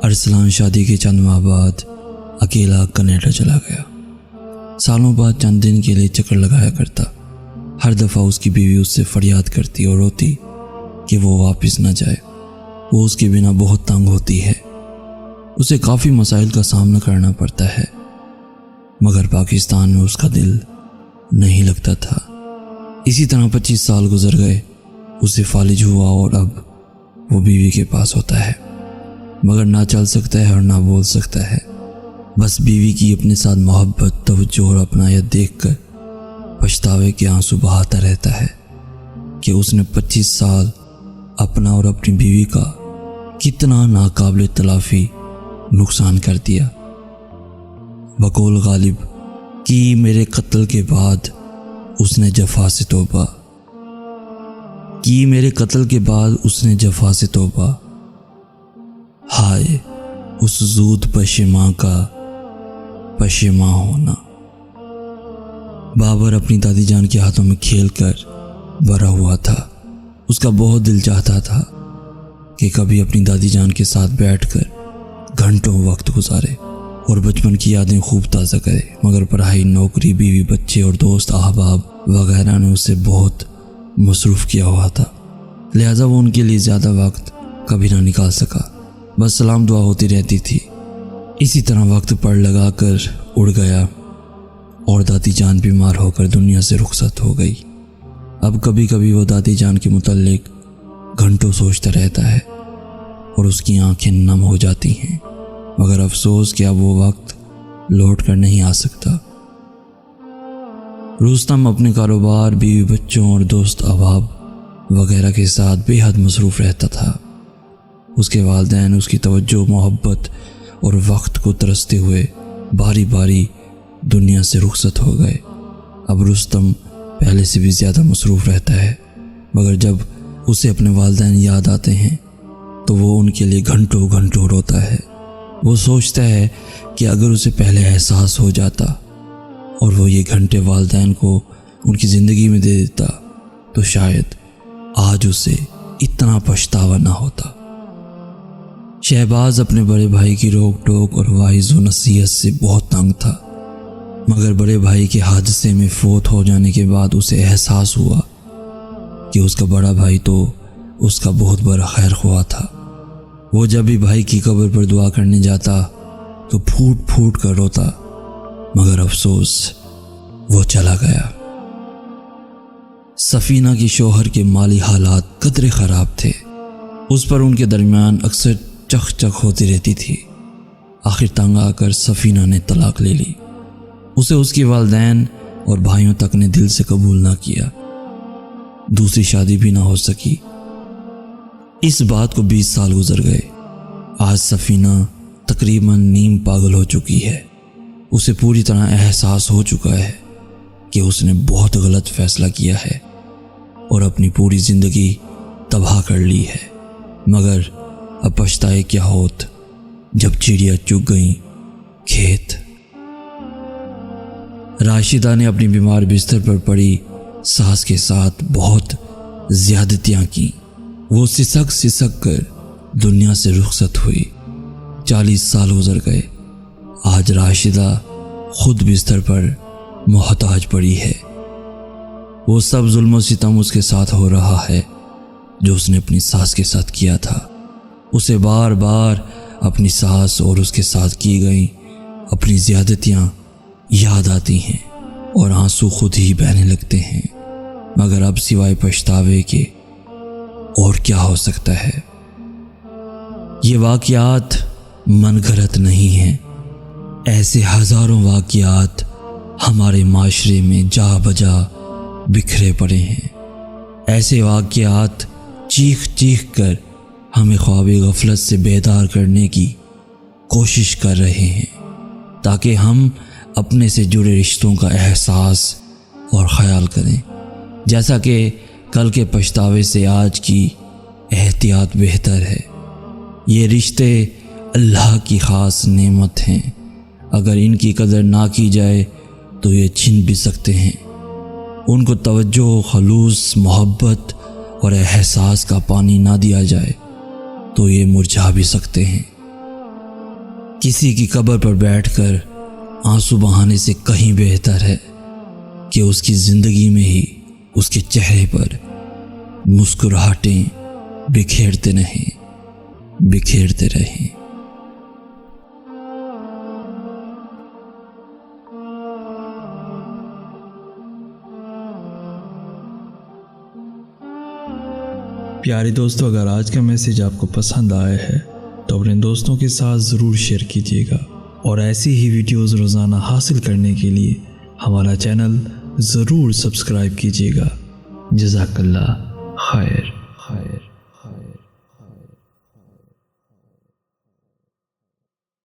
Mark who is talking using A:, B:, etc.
A: अरसलान शादी के चंद माह बाद अकेला कनाडा चला गया। सालों बाद चंद दिन के लिए चक्कर लगाया करता। हर दफ़ा उसकी बीवी उससे फरियाद करती और रोती कि वो वापस न जाए। वो उसके बिना बहुत तंग होती है। उसे काफ़ी मसाइल का सामना करना पड़ता है, मगर पाकिस्तान में उसका दिल नहीं लगता था। इसी तरह 25 साल गुजर गए। उसे फालिज हुआ और अब वो बीवी के पास होता है, मगर ना चल सकता है और ना बोल सकता है। बस बीवी की अपने साथ मोहब्बत, तवज्जो और अपनायत देखकर पछतावे के आंसू बहाता रहता है कि उसने 25 साल अपना और अपनी बीवी का कितना नाकाबिल तलाफी नुकसान कर दिया। बकौल गालिब कि मेरे कत्ल के बाद उसने जफा से तौबा, कि मेरे कत्ल के बाद उसने जफा से तौबा। हाय उस ज़ूद पशेमां का पशेमां होना। बाबर अपनी दादी जान के हाथों में खेलकर बड़ा हुआ था। उसका बहुत दिल चाहता था कि कभी अपनी दादी जान के साथ बैठकर घंटों वक्त गुजारे और बचपन की यादें खूब ताज़ा करे, मगर पढ़ाई, नौकरी, बीवी, बच्चे और दोस्त अहबाब वगैरह ने उसे बहुत मसरूफ़ किया हुआ था। लिहाजा वो उनके लिए ज़्यादा वक्त कभी ना निकाल सका। बस सलाम दुआ होती रहती थी। इसी तरह वक्त पर लगा कर उड़ गया और दादी जान बीमार होकर दुनिया से रुखसत हो गई। अब कभी कभी वो दादी जान के मुताल्लिक घंटों सोचता रहता है और उसकी आंखें नम हो जाती हैं, मगर अफसोस कि अब वो वक्त लौट कर नहीं आ सकता। रुस्तम अपने कारोबार, बीवी, बच्चों और दोस्त अहबाब वगैरह के साथ बेहद मसरूफ़ रहता था। उसके वालिदैन उसकी तवज्जो, मोहब्बत और वक्त को तरसते हुए बारी बारी दुनिया से रुखसत हो गए। अब रुस्तम पहले से भी ज़्यादा मसरूफ़ रहता है, मगर जब उसे अपने वालिदैन याद आते हैं तो वो उनके लिए घंटों घंटों रोता है। वो सोचता है कि अगर उसे पहले एहसास हो जाता और वो ये घंटे वालिदैन को उनकी ज़िंदगी में दे देता तो शायद आज उसे इतना पछतावा ना होता। शहबाज अपने बड़े भाई की रोक टोक और वाइज़ व नसीहत से बहुत तंग था, मगर बड़े भाई के हादसे में फोत हो जाने के बाद उसे एहसास हुआ कि उसका बड़ा भाई तो उसका बहुत बड़ा खैर ख्वाह था। वो जब भी भाई की कब्र पर दुआ करने जाता तो फूट फूट कर रोता, मगर अफसोस वो चला गया। सफीना की शौहर के माली हालात कतरे ख़राब थे। उस पर उनके दरमियान अक्सर चख चख होती रहती थी। आखिर तंग आकर सफीना ने तलाक ले ली। उसे उसके वालिदैन और भाइयों तक ने दिल से कबूल ना किया। दूसरी शादी भी ना हो सकी। इस बात को 20 साल गुजर गए। आज सफीना तकरीबन नीम पागल हो चुकी है। उसे पूरी तरह एहसास हो चुका है कि उसने बहुत गलत फैसला किया है और अपनी पूरी ज़िंदगी तबाह कर ली है, मगर अब पछताए क्या होत जब चिड़िया चुग गई खेत। राशिदा ने अपनी बीमार बिस्तर पर पड़ी सास के साथ बहुत ज़्यादतियाँ की। वो सिसक सिसक कर दुनिया से रुखसत हुई। 40 साल गुजर गए। आज राशिदा खुद बिस्तर पर मोहताज पड़ी है। वो सब जुल्म सितम उसके साथ हो रहा है जो उसने अपनी सास के साथ किया था। उसे बार बार अपनी सास और उसके साथ की गई अपनी ज़्यादतियाँ याद आती हैं और आंसू खुद ही बहने लगते हैं, मगर अब सिवाय पछतावे के और क्या हो सकता है। ये वाक़यात मनगढ़ंत नहीं हैं। ऐसे हज़ारों वाक़यात हमारे माशरे में जा बजा बिखरे पड़े हैं। ऐसे वाक़यात चीख चीख कर हमें ख्वाबे गफलत से बेदार करने की कोशिश कर रहे हैं, ताकि हम अपने से जुड़े रिश्तों का एहसास और ख़याल करें। जैसा कि कल के पछतावे से आज की एहतियात बेहतर है। ये रिश्ते अल्लाह की ख़ास नेमत हैं। अगर इनकी कदर ना की जाए तो ये छिन भी सकते हैं। उनको तवज्जो, खलूस, मोहब्बत और एहसास का पानी ना दिया जाए तो ये मुरझा भी सकते हैं। किसी की कब्र पर बैठकर आंसू बहाने से कहीं बेहतर है कि उसकी जिंदगी में ही उसके चेहरे पर मुस्कुराहटें बिखेरते रहें।
B: प्यारे दोस्तों, अगर आज का मैसेज आपको पसंद आया है तो अपने दोस्तों के साथ ज़रूर शेयर कीजिएगा और ऐसी ही वीडियोज़ रोज़ाना हासिल करने के लिए हमारा चैनल ज़रूर सब्सक्राइब कीजिएगा। जज़ाकल्लाह खैर।